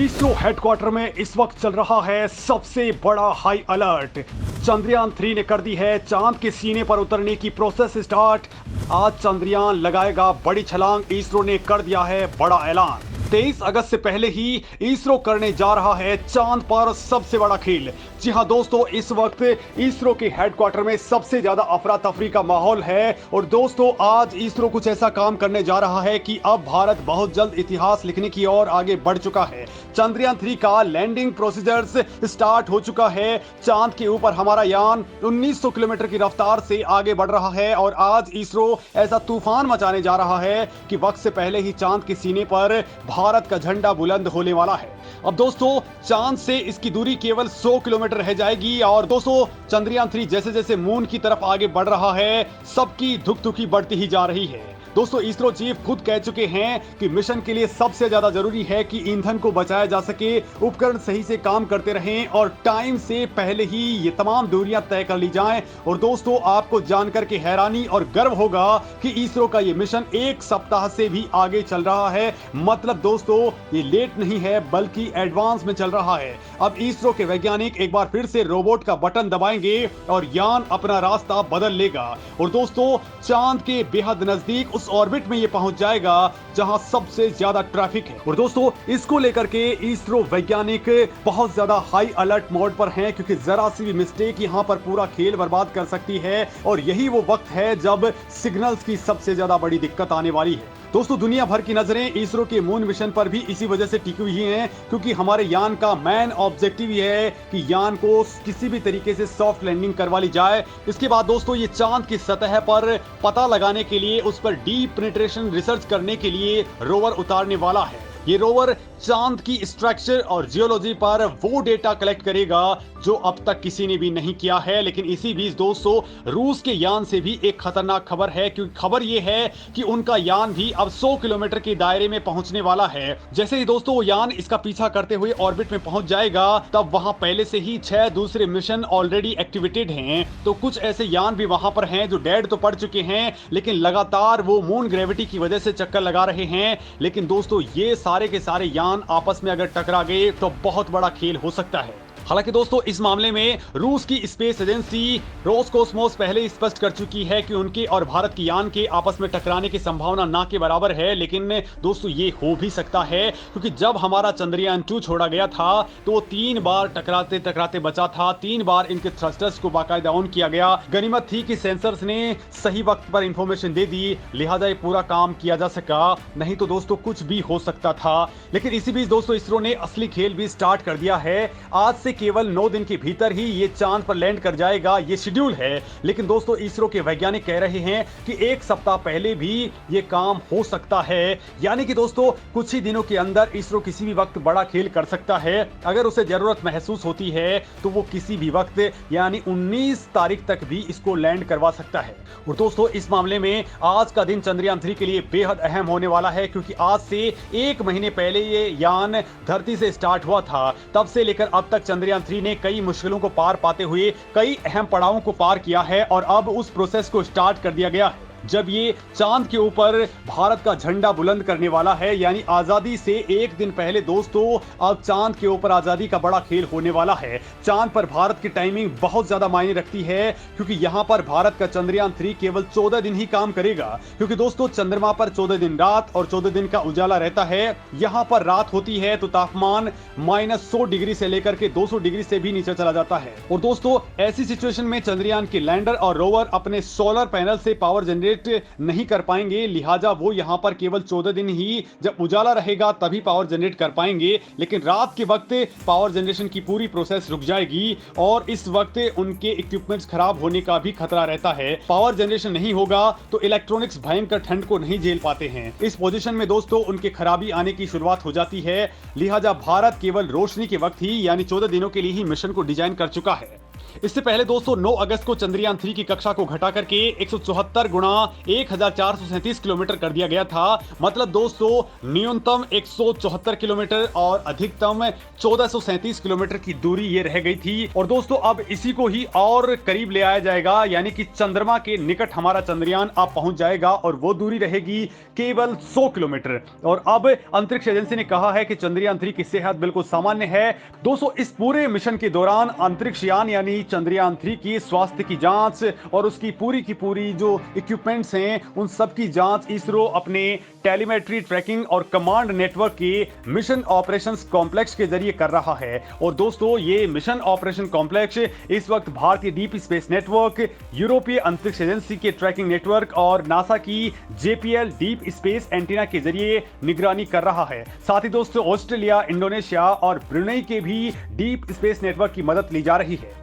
ISRO headquarter में इस वक्त चल रहा है सबसे बड़ा हाई अलर्ट। चंद्रयान 3 ने कर दी है चांद के सीने पर उतरने की प्रोसेस स्टार्ट। आज चंद्रयान लगाएगा बड़ी छलांग, इसरो ने कर दिया है बड़ा ऐलान। 23 अगस्त से पहले ही इसरो करने जा रहा है चांद पर सबसे बड़ा खेल। जी हां दोस्तों, इस वक्त इसरो के हेडक्वार्टर में सबसे ज्यादा अफरा तफरी का माहौल है। और दोस्तों, आज इसरो कुछ ऐसा काम करने जा रहा है कि अब भारत बहुत जल्द इतिहास लिखने की ओर आगे बढ़ चुका है। चंद्रयान 3 का लैंडिंग प्रोसीजर्स स्टार्ट हो चुका है। चांद के ऊपर हमारा यान 1900 किलोमीटर की रफ्तार से आगे बढ़ रहा है और आज इसरो ऐसा तूफान मचाने जा रहा है कि वक्त से पहले ही चांद के सीने पर भारत का झंडा बुलंद होने वाला है। अब दोस्तों, चांद से इसकी दूरी केवल 100 किलोमीटर रह जाएगी। और दोस्तों, चंद्रयान 3 जैसे जैसे मून की तरफ आगे बढ़ रहा है, सबकी धुक-धुकी बढ़ती ही जा रही है। दोस्तों, इसरो चीफ खुद कह चुके हैं कि मिशन के लिए सबसे ज्यादा जरूरी है कि ईंधन को बचाया जा सके, उपकरण सही से काम करते रहें और टाइम से पहले ही ये तमाम दूरियां तय कर ली जाएं। और दोस्तों, आपको जानकर के हैरानी और गर्व होगा कि इसरो का ये मिशन 1 सप्ताह से भी आगे चल रहा है। मतलब दोस्तों, ये लेट नहीं है बल्कि एडवांस में चल रहा है। अब इसरो के वैज्ञानिक एक बार फिर से रोबोट का बटन दबाएंगे और यान अपना रास्ता बदल लेगा। और दोस्तों, चांद के बेहद नजदीक ऑर्बिट में ये पहुंच जाएगा जहां सबसे ज्यादा ट्रैफिक है। और दोस्तों, इसको लेकर के इसरो वैज्ञानिक बहुत ज्यादा हाई अलर्ट मोड पर हैं, क्योंकि जरा सी भी मिस्टेक यहां पर पूरा खेल बर्बाद कर सकती है। और यही वो वक्त है जब सिग्नल्स की सबसे ज्यादा बड़ी दिक्कत आने वाली है। दोस्तों, दुनिया भर की नजरें इसरो के मून मिशन पर भी इसी वजह से टिकी हुई हैं, क्योंकि हमारे यान का मेन ऑब्जेक्टिव ये है कि यान को किसी भी तरीके से सॉफ्ट लैंडिंग करवा ली जाए। इसके बाद दोस्तों, ये चांद की सतह पर पता लगाने के लिए, उस पर डीप पेनिट्रेशन रिसर्च करने के लिए रोवर उतारने वाला है। ये रोवर चांद की स्ट्रक्चर और जियोलॉजी पर वो डेटा कलेक्ट करेगा जो अब तक किसी ने भी नहीं किया है। लेकिन इसी बीच दोस्तों, रूस के यान से भी एक खतरनाक खबर है, क्योंकि खबर ये है कि उनका यान भी अब 100 किलोमीटर के दायरे में पहुंचने वाला है। जैसे ही दोस्तों वो यान इसका पीछा करते हुए ऑर्बिट में पहुंच जाएगा, तब वहां पहले से ही 6 दूसरे मिशन ऑलरेडी एक्टिवेटेड हैं। तो कुछ ऐसे यान भी वहां पर हैं जो डेड तो पड़ चुके हैं, लेकिन लगातार वो मून ग्रेविटी की वजह से चक्कर लगा रहे हैं। लेकिन दोस्तों, ये सारे के सारे यान आपस में अगर टकरा गए तो बहुत बड़ा खेल हो सकता है। हालांकि दोस्तों, इस मामले में रूस की स्पेस एजेंसी रोसकोसमोस पहले ही स्पष्ट कर चुकी है कि उनके और भारत की यान के आपस में टकराने की संभावना ना के बराबर है। लेकिन दोस्तों, ये हो भी सकता है, क्योंकि जब हमारा चंद्रयान 2 छोड़ा गया था तो वो 3 बार टकराते टकराते बचा था। 3 बार इनके थ्रस्टर्स को बाकायदा ऑन किया गया। गनीमत थी कि सेंसर्स ने सही वक्त पर इंफॉर्मेशन दे दी, लिहाजा ये पूरा काम किया जा सका। नहीं तो दोस्तों, कुछ भी हो सकता था। लेकिन इसी बीच दोस्तों, इसरो ने असली खेल भी स्टार्ट कर दिया है। आज से केवल 9 दिन के भीतर ही ये चांद पर लैंड कर जाएगा, ये शेड्यूल है। लेकिन दोस्तों, इसरो के वैज्ञानिक कह रहे हैं कि 1 सप्ताह पहले भी ये काम हो सकता है। यानी कि दोस्तों, कुछ ही दिनों के अंदर इसरो किसी भी वक्त बड़ा खेल कर सकता है। अगर उसे जरूरत महसूस होती है तो वो किसी भी वक्त यानी 19 तारीख तक भी इसको लैंड करवा सकता है। और दोस्तों, इस मामले में आज का दिन चंद्रयान 3 के लिए बेहद अहम होने वाला है, क्योंकि आज से 1 महीने पहले ये यान धरती से स्टार्ट हुआ था। तब से लेकर अब तक चंद्रयान 3 ने कई मुश्किलों को पार पाते हुए कई अहम पड़ावों को पार किया है और अब उस प्रोसेस को स्टार्ट कर दिया गया है जब ये चांद के ऊपर भारत का झंडा बुलंद करने वाला है। यानी आजादी से 1 दिन पहले दोस्तों, अब चांद के ऊपर आजादी का बड़ा खेल होने वाला है। चांद पर भारत की टाइमिंग बहुत ज्यादा मायने रखती है, क्योंकि यहां पर भारत का चंद्रयान 3 केवल 14 दिन ही काम करेगा। क्योंकि दोस्तों, चंद्रमा पर 14 दिन रात और 14 दिन का उजाला रहता है। यहां पर रात होती है तो तापमान -100 डिग्री से लेकर के 200 डिग्री से भी नीचे चला जाता है। और दोस्तों, ऐसी सिचुएशन में चंद्रयान के लैंडर और रोवर अपने सोलर पैनल से पावर जनरेट नहीं कर पाएंगे। लिहाजा वो यहां पर केवल 14 दिन ही, जब उजाला रहेगा तभी पावर जनरेट कर पाएंगे। लेकिन रात के वक्त पावर जनरेशन की पूरी प्रोसेस रुक जाएगी और इस वक्त उनके इक्विपमेंट्स खराब होने का भी खतरा रहता है। पावर जनरेशन नहीं होगा तो इलेक्ट्रॉनिक्स भयंकर ठंड को नहीं झेल पाते हैं। इस पोजीशन में दोस्तों, उनके खराबी आने की शुरुआत हो जाती है। लिहाजा भारत केवल रोशनी के वक्त ही यानी 14 दिनों के लिए ही मिशन को डिजाइन कर चुका है। इससे पहले दोस्तों 9 अगस्त को चंद्रयान 3 की कक्षा को घटा करके 174 गुणा 1437 किलोमीटर कर दिया गया था। मतलब दोस्तों न्यूनतम 174 किलोमीटर और अधिकतम 1437 किलोमीटर की दूरी ये रह गई थी। और दोस्तों अब इसी को ही और करीब ले आया जाएगा, यानी कि चंद्रमा के निकट हमारा चंद्रयान अब पहुंच जाएगा और वो दूरी रहेगी केवल 100 किलोमीटर। और अब अंतरिक्ष एजेंसी ने कहा है कि चंद्रयान 3 की सेहत बिल्कुल सामान्य है। दोस्तों इस पूरे मिशन के दौरान अंतरिक्ष यान यानी चंद्रयान 3 की स्वास्थ्य की जांच और उसकी पूरी जो इक्विपमेंट्स हैं उन सब की जांच इसरो अपने टेलीमेट्री ट्रैकिंग और कमांड नेटवर्क के मिशन ऑपरेशंस कॉम्प्लेक्स के जरिए कर रहा है। और दोस्तों ये मिशन ऑपरेशन कॉम्प्लेक्स इस वक्त भारतीय डीप स्पेस नेटवर्क, यूरोपीय अंतरिक्ष एजेंसी के ट्रैकिंग नेटवर्क और नासा की JPL डीप स्पेस एंटीना के जरिए निगरानी कर रहा है। साथ ही दोस्तों ऑस्ट्रेलिया, इंडोनेशिया और ब्रुनेई के भी डीप स्पेस नेटवर्क की मदद ली जा रही है।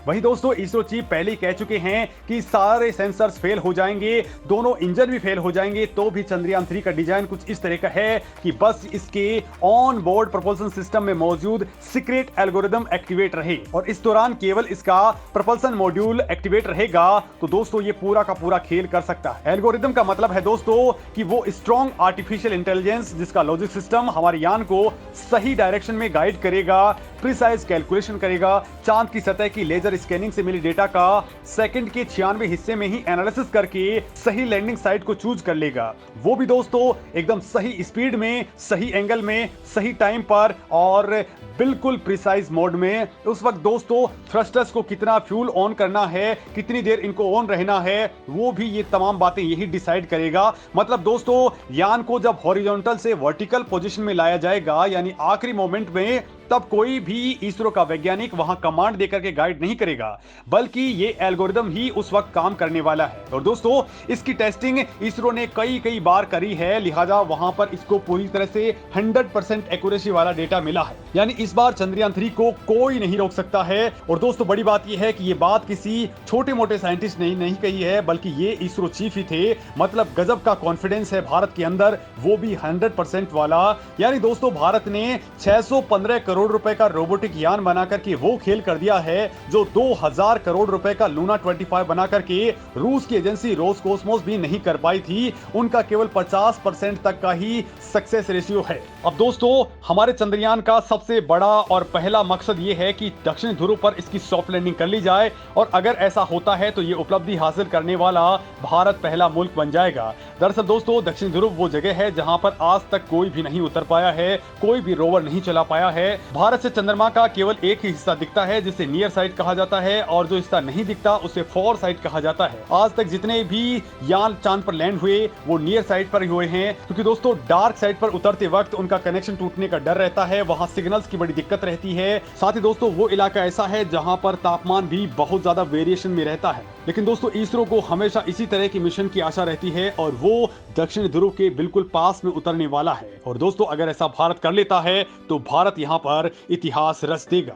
वहीं दोस्तों इसरो चीफ पहले ही कह चुके हैं कि सारे सेंसर्स फेल हो जाएंगे, दोनों इंजन भी फेल हो जाएंगे तो भी चंद्रयान 3 का डिजाइन कुछ इस तरह का है कि बस इसके ऑन बोर्ड propulsion सिस्टम में मौजूद सीक्रेट एल्गोरिदम एक्टिवेट रहे और इस दौरान केवल इसका propulsion मॉड्यूल एक्टिवेट रहेगा। तो दोस्तों ये पूरा का पूरा खेल कर सकता है। एल्गोरिदम का मतलब है दोस्तों कि वो स्ट्रॉन्ग आर्टिफिशियल इंटेलिजेंस जिसका लॉजिक सिस्टम हमारे यान को सही डायरेक्शन में गाइड करेगा, प्रिसाइज कैलकुलेशन करेगा, चांद की सतह की लेजर स्कैनिंग से मिली डेटा का सेकंड के 96 हिस्से में ही एनालिसिस करके सही लैंडिंग साइट को चूज कर लेगा। वो भी दोस्तों एकदम सही स्पीड में, सही एंगल में, सही टाइम पर और बिल्कुल प्रिसाइज मोड में। उस वक्त दोस्तों थ्रस्टर्स को कितना फ्यूल ऑन करना है, कितनी देर इनको ऑन रहना है, वो भी ये तमाम बातें यही डिसाइड करेगा। मतलब दोस्तों यान को जब हॉरिजॉन्टल से वर्टिकल पोजीशन में लाया जाएगा यानी आखिरी मोमेंट में, तब कोई भी इसरो का वैज्ञानिक वहां कमांड देकर के गाइड नहीं करेगा, बल्कि ये एल्गोरिदम ही उस वक्त काम करने वाला है। और दोस्तों इसकी टेस्टिंग इसरो ने कई बार करी है, लिहाजा वहां पर इसको पूरी तरह से 100% एक्यूरेसी वाला डेटा मिला है। यानी इस बार चंद्रयान 3 को कोई नहीं रोक सकता है। और दोस्तों बड़ी बात यह है कि ये बात किसी छोटे मोटे साइंटिस्ट ने नहीं कही है, बल्कि ये इसरो चीफ ही थे। मतलब गजब का कॉन्फिडेंस है भारत के अंदर, वो भी 100% वाला। यानी दोस्तों भारत ने 615 करोड़ रुपए का रोबोटिक यान बनाकर के वो खेल कर दिया है जो 2000 करोड़ रुपए का लूना 25 बनाकर के रूस की एजेंसी रोसकोसमोस भी नहीं कर पाई थी। उनका केवल 50% तक का ही सक्सेस रेशियो है। अब दोस्तों हमारे चंद्रयान का सबसे बड़ा और पहला मकसद ये है कि दक्षिणी ध्रुव पर इसकी सॉफ्ट लैंडिंग कर ली जाए और अगर ऐसा होता है तो ये उपलब्धि हासिल करने वाला भारत पहला मुल्क बन जाएगा। दरअसल दोस्तों दक्षिणी ध्रुव वो जगह है जहां पर आज तक कोई भी नहीं उतर पाया है, कोई भी रोवर नहीं चला पाया है। भारत से चंद्रमा का केवल एक ही हिस्सा दिखता है जिसे नियर साइड कहा जाता है और जो हिस्सा नहीं दिखता उसे फॉर साइड कहा जाता है। आज तक जितने भी यान चांद पर लैंड हुए वो नियर साइड पर ही हुए हैं, क्योंकि दोस्तों डार्क साइड पर उतरते वक्त उनका कनेक्शन टूटने का डर रहता है, वहां सिग्नल्स की बड़ी दिक्कत रहती है। साथ ही दोस्तों वो इलाका ऐसा है जहां पर तापमान भी बहुत ज्यादा वेरिएशन में रहता है। लेकिन दोस्तों इसरो को हमेशा इसी तरह की मिशन की आशा रहती है और वो दक्षिण ध्रुव के बिल्कुल पास में उतरने वाला है। और दोस्तों अगर ऐसा भारत कर लेता है तो भारत यहां पर इतिहास रच देगा।